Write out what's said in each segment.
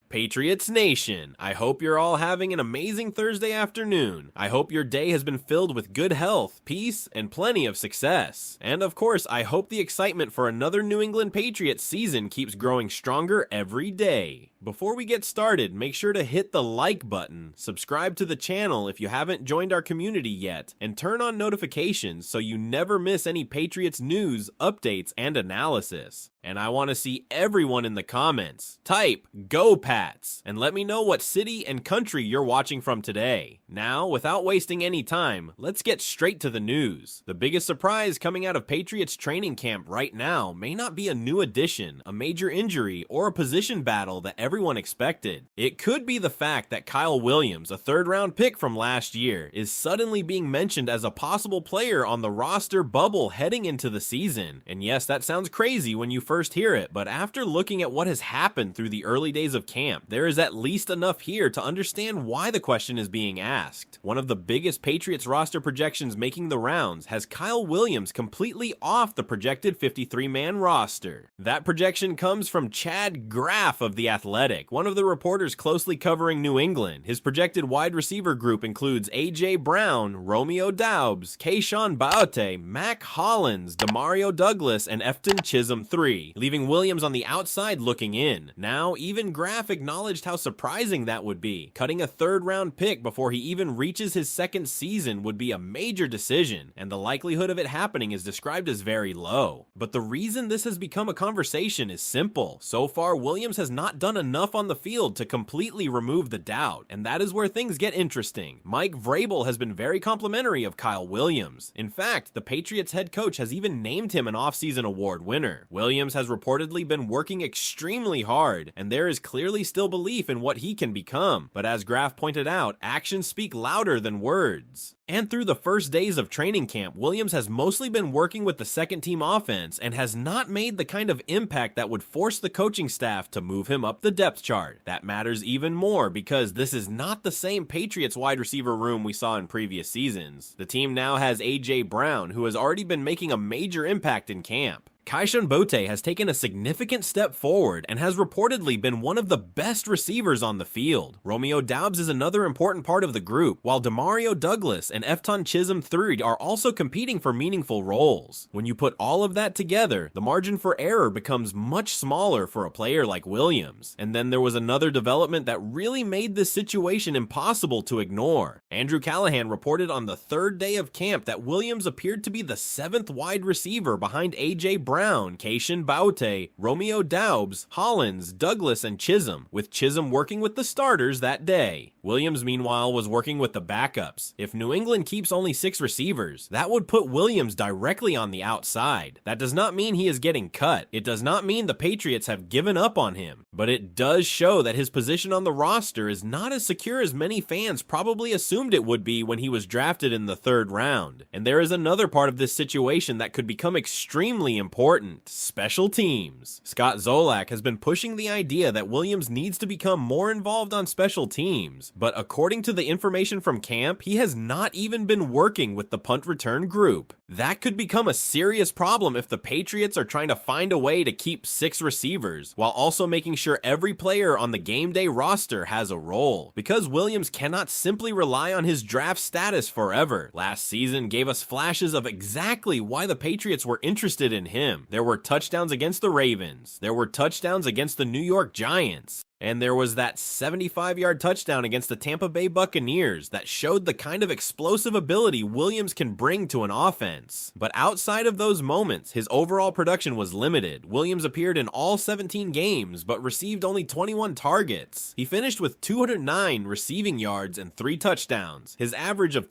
Patriots Nation, I hope you're all having an amazing Thursday afternoon. I hope your day has been filled with good health, peace, and plenty of success. And of course, I hope the excitement for another New England Patriots season keeps growing stronger every day. Before we get started, make sure to hit the like button, subscribe to the channel if you haven't joined our community yet, and turn on notifications so you never miss any Patriots news, updates, and analysis. And I want to see everyone in the comments. Type, "Go Pats," and let me know what city and country you're watching from today. Now, without wasting any time, let's get straight to the news. The biggest surprise coming out of Patriots training camp right now may not be a new addition, a major injury, or a position battle that everyone expected. It could be the fact that Kyle Williams, a third-round pick from last year, is suddenly being mentioned as a possible player on the roster bubble heading into the season. And yes, that sounds crazy when you first hear it, but after looking at what has happened through the early days of camp, there is at least enough here to understand why the question is being asked. One of the biggest Patriots roster projections making the rounds has Kyle Williams completely off the projected 53-man roster. That projection comes from Chad Graff of The Athletic, one of the reporters closely covering New England. His projected wide receiver group includes A.J. Brown, Romeo Doubs, Kayshon Boutte, Mac Hollins, DeMario Douglas, and Efton Chisholm III, leaving Williams on the outside looking in. Now, even Graff acknowledged how surprising that would be. Cutting a third-round pick before he even reaches his second season would be a major decision, and the likelihood of it happening is described as very low. But the reason this has become a conversation is simple. So far, Williams has not done enough on the field to completely remove the doubt, and that is where things get interesting. Mike Vrabel has been very complimentary of Kyle Williams. In fact, the Patriots head coach has even named him an offseason award winner. Williams has reportedly been working extremely hard, and there is clearly still belief in what he can become. But as Graff pointed out, actions speak louder than words. And through the first days of training camp, Williams has mostly been working with the second-team offense and has not made the kind of impact that would force the coaching staff to move him up the depth chart. That matters even more because this is not the same Patriots wide receiver room we saw in previous seasons. The team now has A.J. Brown, who has already been making a major impact in camp. Kayshon Boutte has taken a significant step forward and has reportedly been one of the best receivers on the field. Romeo Doubs is another important part of the group, while DeMario Douglas and Efton Chisholm III are also competing for meaningful roles. When you put all of that together, the margin for error becomes much smaller for a player like Williams. And then there was another development that really made this situation impossible to ignore. Andrew Callahan reported on the third day of camp that Williams appeared to be the 7th wide receiver behind A.J. Brown, Kayshon Boutte, Romeo Doubs, Hollins, Douglas, and Chisholm, with Chisholm working with the starters that day. Williams, meanwhile, was working with the backups. If New England keeps only 6 receivers, that would put Williams directly on the outside. That does not mean he is getting cut. It does not mean the Patriots have given up on him. But it does show that his position on the roster is not as secure as many fans probably assumed it would be when he was drafted in the 3rd round. And there is another part of this situation that could become extremely important: special teams. Scott Zolak has been pushing the idea that Williams needs to become more involved on special teams, but according to the information from camp, he has not even been working with the punt return group. That could become a serious problem if the Patriots are trying to find a way to keep 6 receivers, while also making sure every player on the game day roster has a role, because Williams cannot simply rely on his draft status forever. Last season gave us flashes of exactly why the Patriots were interested in him. There were touchdowns against the Ravens. There were touchdowns against the New York Giants. And there was that 75-yard touchdown against the Tampa Bay Buccaneers that showed the kind of explosive ability Williams can bring to an offense. But outside of those moments, his overall production was limited. Williams appeared in all 17 games, but received only 21 targets. He finished with 209 receiving yards and 3 touchdowns. His average of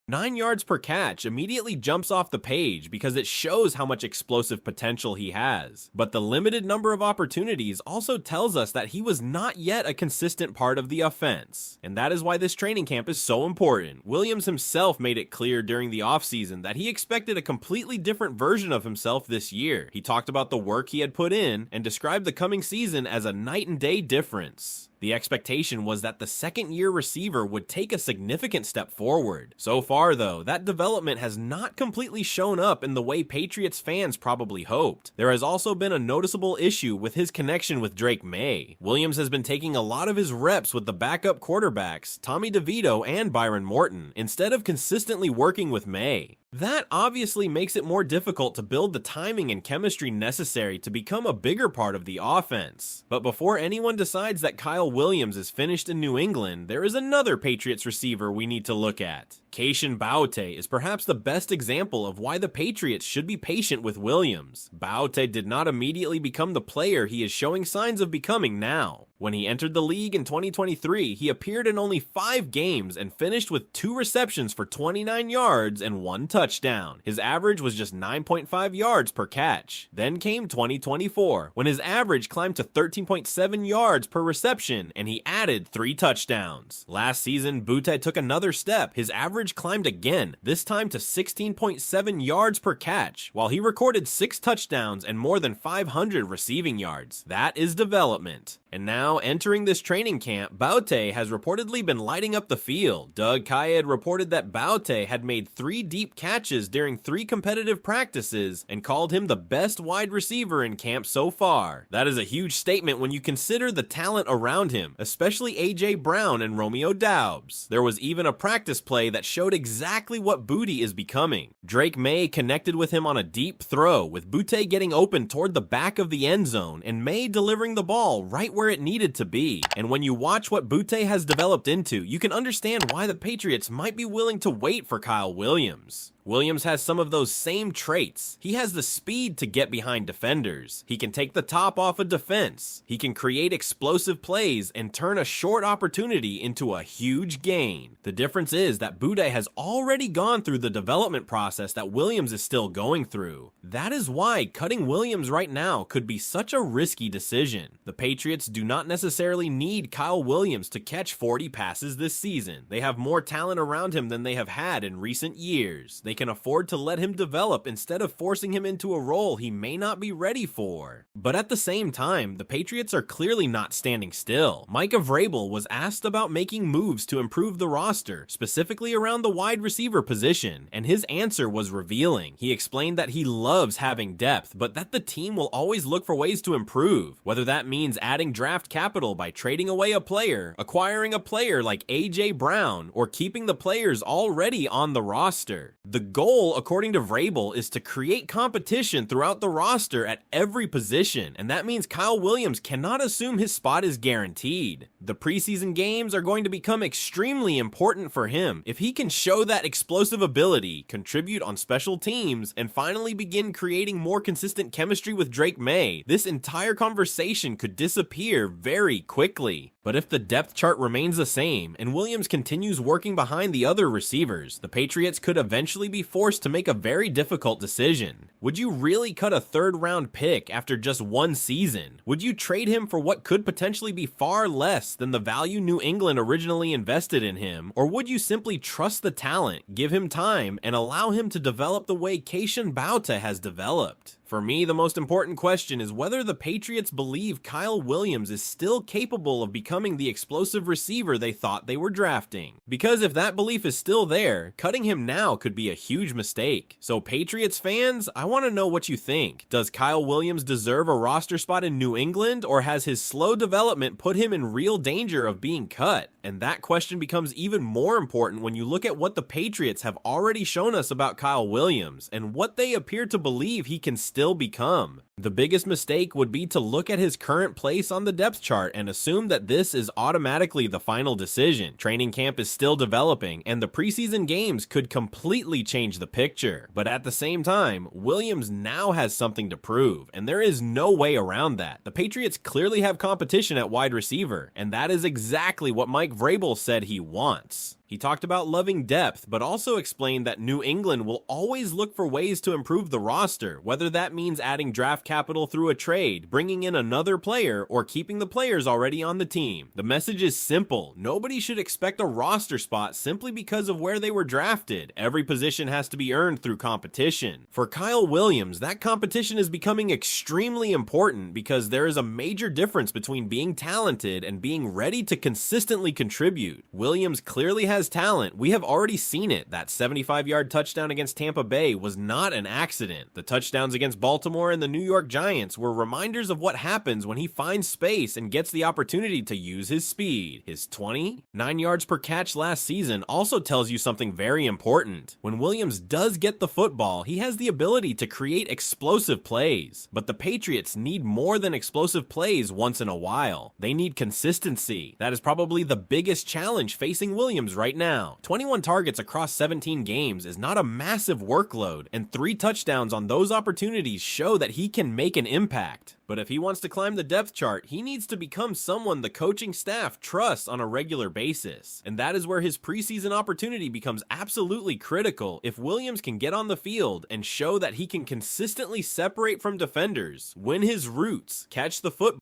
9 yards per catch immediately jumps off the page because it shows how much explosive potential he has. But the limited number of opportunities also tells us that he was not yet a consistent part of the offense. And that is why this training camp is so important. Williams himself made it clear during the offseason that he expected a completely different version of himself this year. He talked about the work he had put in and described the coming season as a night and day difference. The The expectation was that the second-year receiver would take a significant step forward. So far, though, that development has not completely shown up in the way Patriots fans probably hoped. There has also been a noticeable issue with his connection with Drake May. Williams has been taking a lot of his reps with the backup quarterbacks, Tommy DeVito and Byron Morton, instead of consistently working with May. That obviously makes it more difficult to build the timing and chemistry necessary to become a bigger part of the offense. But before anyone decides that Kyle Williams is finished in New England, there is another Patriots receiver we need to look at. Kayshon Boutte is perhaps the best example of why the Patriots should be patient with Williams. Boutte did not immediately become the player he is showing signs of becoming now. When he entered the league in 2023, he appeared in only 5 games and finished with 2 receptions for 29 yards and 1 touchdown. His average was just 9.5 yards per catch. Then came 2024, when his average climbed to 13.7 yards per reception and he added 3 touchdowns. Last season, Boutte took another step. His average climbed again, this time to 16.7 yards per catch, while he recorded 6 touchdowns and more than 500 receiving yards. That is development. And now, entering this training camp, Boutte has reportedly been lighting up the field. Doug Kyed reported that Boutte had made 3 deep catches during 3 competitive practices and called him the best wide receiver in camp so far. That is a huge statement when you consider the talent around him, especially A.J. Brown and Romeo Doubs. There was even a practice play that showed exactly what Boutte is becoming. Drake May connected with him on a deep throw, with Boutte getting open toward the back of the end zone and May delivering the ball right where it needed to be. And when you watch what Boutte has developed into, you can understand why the Patriots might be willing to wait for Kyle Williams. Williams has some of those same traits. He has the speed to get behind defenders. He can take the top off a defense. He can create explosive plays and turn a short opportunity into a huge gain. The difference is that Boutte has already gone through the development process that Williams is still going through. That is why cutting Williams right now could be such a risky decision. The Patriots do not necessarily need Kyle Williams to catch 40 passes this season. They have more talent around him than they have had in recent years. They can afford to let him develop instead of forcing him into a role he may not be ready for. But at the same time, the Patriots are clearly not standing still. Mike Vrabel was asked about making moves to improve the roster, specifically around the wide receiver position, and his answer was revealing. He explained that he loves having depth, but that the team will always look for ways to improve, whether that means adding draft capital by trading away a player, acquiring a player like A.J. Brown, or keeping the players already on the roster. The goal, according to Vrabel, is to create competition throughout the roster at every position, and that means Kyle Williams cannot assume his spot is guaranteed. The preseason games are going to become extremely important for him. If he can show that explosive ability, contribute on special teams, and finally begin creating more consistent chemistry with Drake May, this entire conversation could disappear very quickly. But if the depth chart remains the same, and Williams continues working behind the other receivers, the Patriots could eventually be forced to make a very difficult decision. Would you really cut a 3rd-round pick after just 1 season? Would you trade him for what could potentially be far less than the value New England originally invested in him? Or would you simply trust the talent, give him time, and allow him to develop the way Kayshon Boutte has developed? For me, the most important question is whether the Patriots believe Kyle Williams is still capable of becoming the explosive receiver they thought they were drafting. Because if that belief is still there, cutting him now could be a huge mistake. So Patriots fans, I want to know what you think. Does Kyle Williams deserve a roster spot in New England, or has his slow development put him in real danger of being cut? And that question becomes even more important when you look at what the Patriots have already shown us about Kyle Williams, and what they appear to believe he can still become. The biggest mistake would be to look at his current place on the depth chart and assume that this is automatically the final decision. Training camp is still developing, and the preseason games could completely change the picture. But at the same time, Williams now has something to prove, and there is no way around that. The Patriots clearly have competition at wide receiver, and that is exactly what Mike Vrabel said he wants. He talked about loving depth, but also explained that New England will always look for ways to improve the roster, whether that means adding draft capital through a trade, bringing in another player, or keeping the players already on the team. The message is simple. Nobody should expect a roster spot simply because of where they were drafted. Every position has to be earned through competition. For Kyle Williams, that competition is becoming extremely important because there is a major difference between being talented and being ready to consistently contribute. Williams clearly has talent. We have already seen it. That 75-yard touchdown against Tampa Bay was not an accident. The touchdowns against Baltimore and the New York Giants were reminders of what happens when he finds space and gets the opportunity to use his speed. His 29 yards per catch last season also tells you something very important. When Williams does get the football, he has the ability to create explosive plays. But the Patriots need more than explosive plays once in a while. They need consistency. That is probably the biggest challenge facing Williams right now. 21 targets across 17 games is not a massive workload, and 3 touchdowns on those opportunities show that he can make an impact. But if he wants to climb the depth chart, he needs to become someone the coaching staff trusts on a regular basis. And that is where his preseason opportunity becomes absolutely critical. If Williams can get on the field and show that he can consistently separate from defenders, win his routes, catch the football,